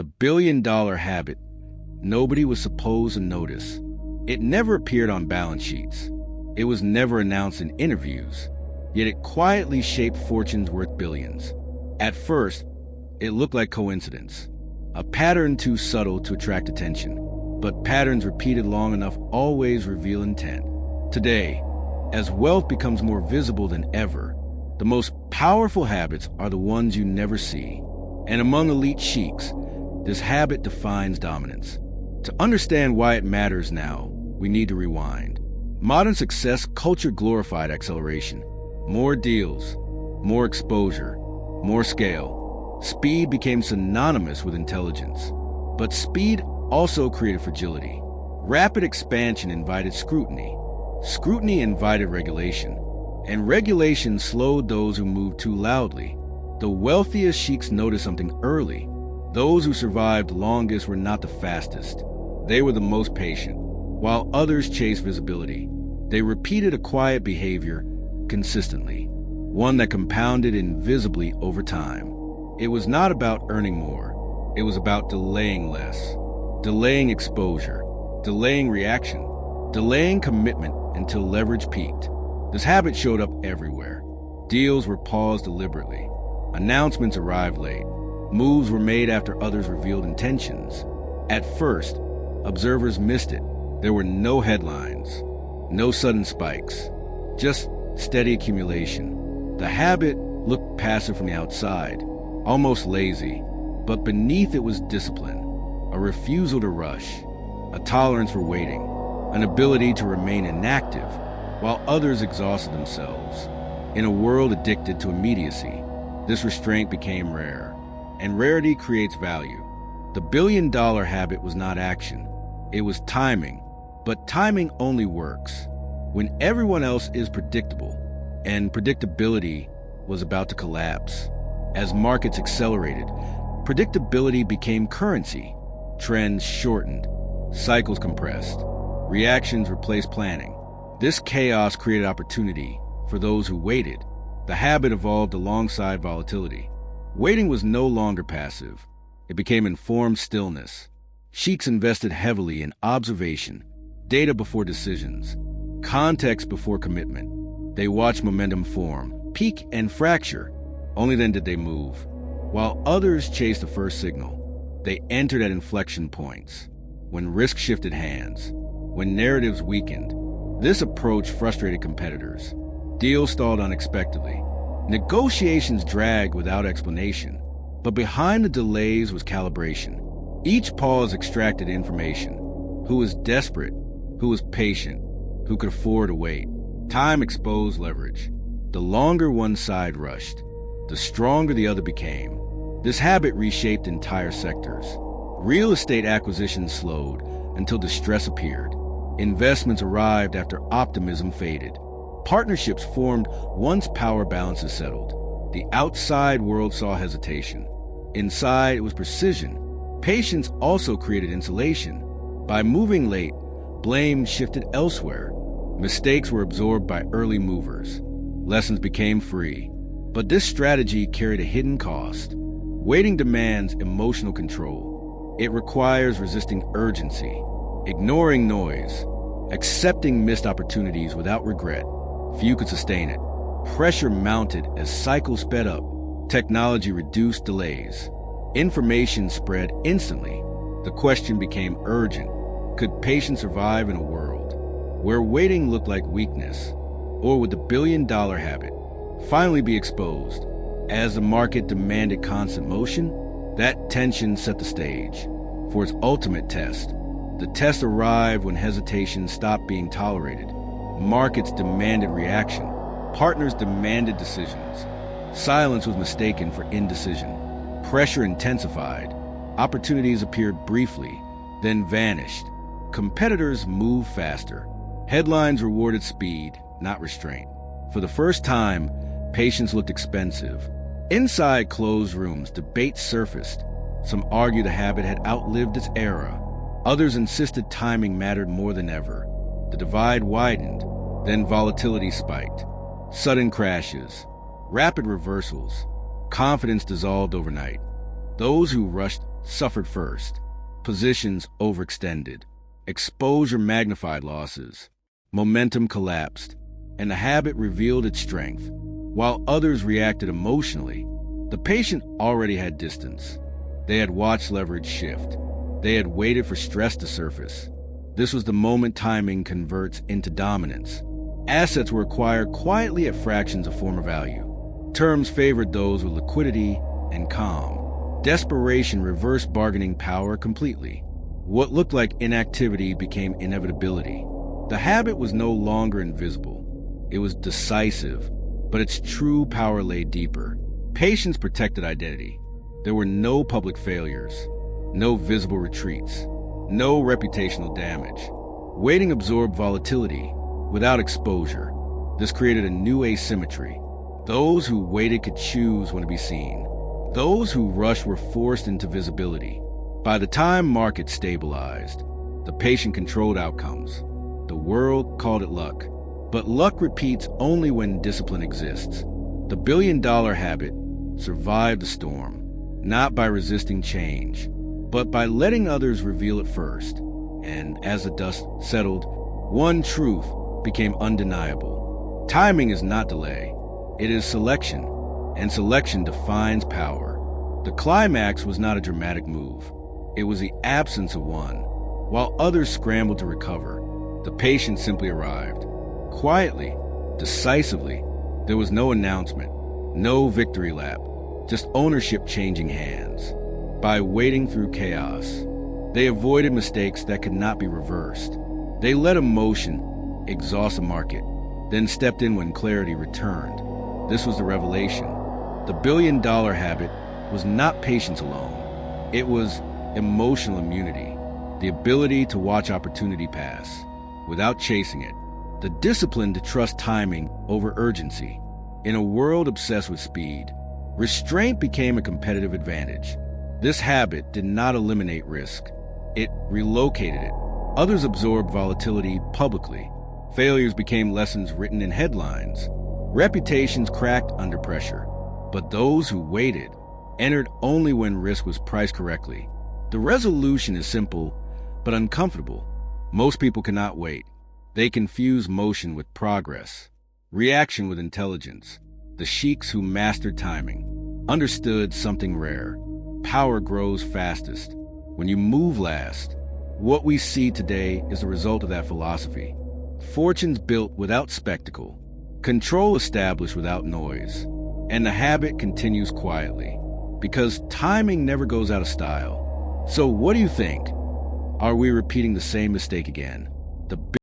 The billion-dollar habit nobody was supposed to notice. It never appeared on balance sheets. It was never announced in interviews, yet it quietly shaped fortunes worth billions. At first, it looked like coincidence, a pattern too subtle to attract attention. But patterns repeated long enough always reveal intent. Today, as wealth becomes more visible than ever, the most powerful habits are the ones you never see. And among elite sheiks, this habit defines dominance. To understand why it matters now, we need to rewind. Modern success culture glorified acceleration. More deals, more exposure, more scale. Speed became synonymous with intelligence. But speed also created fragility. Rapid expansion invited scrutiny. Scrutiny invited regulation. And regulation slowed those who moved too loudly. The wealthiest sheiks noticed something early. Those who survived longest were not the fastest. They were the most patient. While others chased visibility, they repeated a quiet behavior consistently, one that compounded invisibly over time. It was not about earning more. It was about delaying less. Delaying exposure, delaying reaction, delaying commitment until leverage peaked. This habit showed up everywhere. Deals were paused deliberately. Announcements arrived late. Moves were made after others revealed intentions. At first, observers missed it. There were no headlines, no sudden spikes, just steady accumulation. The habit looked passive from the outside, almost lazy, but beneath it was discipline. A refusal to rush, a tolerance for waiting, an ability to remain inactive while others exhausted themselves. In a world addicted to immediacy, this restraint became rare, and rarity creates value. The billion-dollar habit was not action, it was timing, but timing only works when everyone else is predictable, and predictability was about to collapse. As markets accelerated, predictability became currency. Trends shortened, cycles compressed, reactions replaced planning. This chaos created opportunity for those who waited. The habit evolved alongside volatility. Waiting was no longer passive. It became informed stillness. Sheiks invested heavily in observation, data before decisions, context before commitment. They watched momentum form, peak, and fracture. Only then did they move. While others chased the first signal, they entered at inflection points, when risk shifted hands, when narratives weakened. This approach frustrated competitors. Deals stalled unexpectedly. Negotiations dragged without explanation. But behind the delays was calibration. Each pause extracted information. Who was desperate? Who was patient? Who could afford to wait? Time exposed leverage. The longer one side rushed, the stronger the other became. This habit reshaped entire sectors. Real estate acquisitions slowed until distress appeared. Investments arrived after optimism faded. Partnerships formed once power balances settled. The outside world saw hesitation. Inside, it was precision. Patience also created insulation. By moving late, blame shifted elsewhere. Mistakes were absorbed by early movers. Lessons became free. But this strategy carried a hidden cost. Waiting demands emotional control. It requires resisting urgency, ignoring noise, accepting missed opportunities without regret. Few could sustain it. Pressure mounted as cycles sped up. Technology reduced delays. Information spread instantly. The question became urgent. Could patience survive in a world where waiting looked like weakness? Or would the billion-dollar habit finally be exposed? As the market demanded constant motion, that tension set the stage for its ultimate test. The test arrived when hesitation stopped being tolerated. Markets demanded reaction. Partners demanded decisions. Silence was mistaken for indecision. Pressure intensified. Opportunities appeared briefly, then vanished. Competitors moved faster. Headlines rewarded speed, not restraint. For the first time, patience looked expensive. Inside closed rooms, debates surfaced. Some argued the habit had outlived its era. Others insisted timing mattered more than ever. The divide widened, then volatility spiked. Sudden crashes, rapid reversals. Confidence dissolved overnight. Those who rushed suffered first. Positions overextended. Exposure magnified losses. Momentum collapsed, and the habit revealed its strength. While others reacted emotionally, the patient already had distance. They had watched leverage shift. They had waited for stress to surface. This was the moment timing converts into dominance. Assets were acquired quietly at fractions of former value. Terms favored those with liquidity and calm. Desperation reversed bargaining power completely. What looked like inactivity became inevitability. The habit was no longer invisible. It was decisive, but its true power lay deeper. Patience protected identity. There were no public failures, no visible retreats, no reputational damage. Waiting absorbed volatility without exposure. This created a new asymmetry. Those who waited could choose when to be seen. Those who rushed were forced into visibility. By the time markets stabilized, the patient controlled outcomes. The world called it luck. But luck repeats only when discipline exists. The billion-dollar habit survived the storm, not by resisting change, but by letting others reveal it first. And as the dust settled, one truth became undeniable. Timing is not delay. It is selection, and selection defines power. The climax was not a dramatic move. It was the absence of one. While others scrambled to recover, the patient simply arrived. Quietly, decisively, there was no announcement, no victory lap, just ownership changing hands. By wading through chaos, they avoided mistakes that could not be reversed. They let emotion exhaust a market, then stepped in when clarity returned. This was the revelation. The billion-dollar habit was not patience alone. It was emotional immunity, the ability to watch opportunity pass without chasing it, the discipline to trust timing over urgency. In a world obsessed with speed, restraint became a competitive advantage. This habit did not eliminate risk. It relocated it. Others absorbed volatility publicly. Failures became lessons written in headlines. Reputations cracked under pressure. But those who waited entered only when risk was priced correctly. The resolution is simple, but uncomfortable. Most people cannot wait. They confuse motion with progress, reaction with intelligence. The sheiks who mastered timing understood something rare. Power grows fastest when you move last. What we see today is the result of that philosophy. Fortunes built without spectacle, control established without noise, and the habit continues quietly, because timing never goes out of style. So what do you think? Are we repeating the same mistake again? The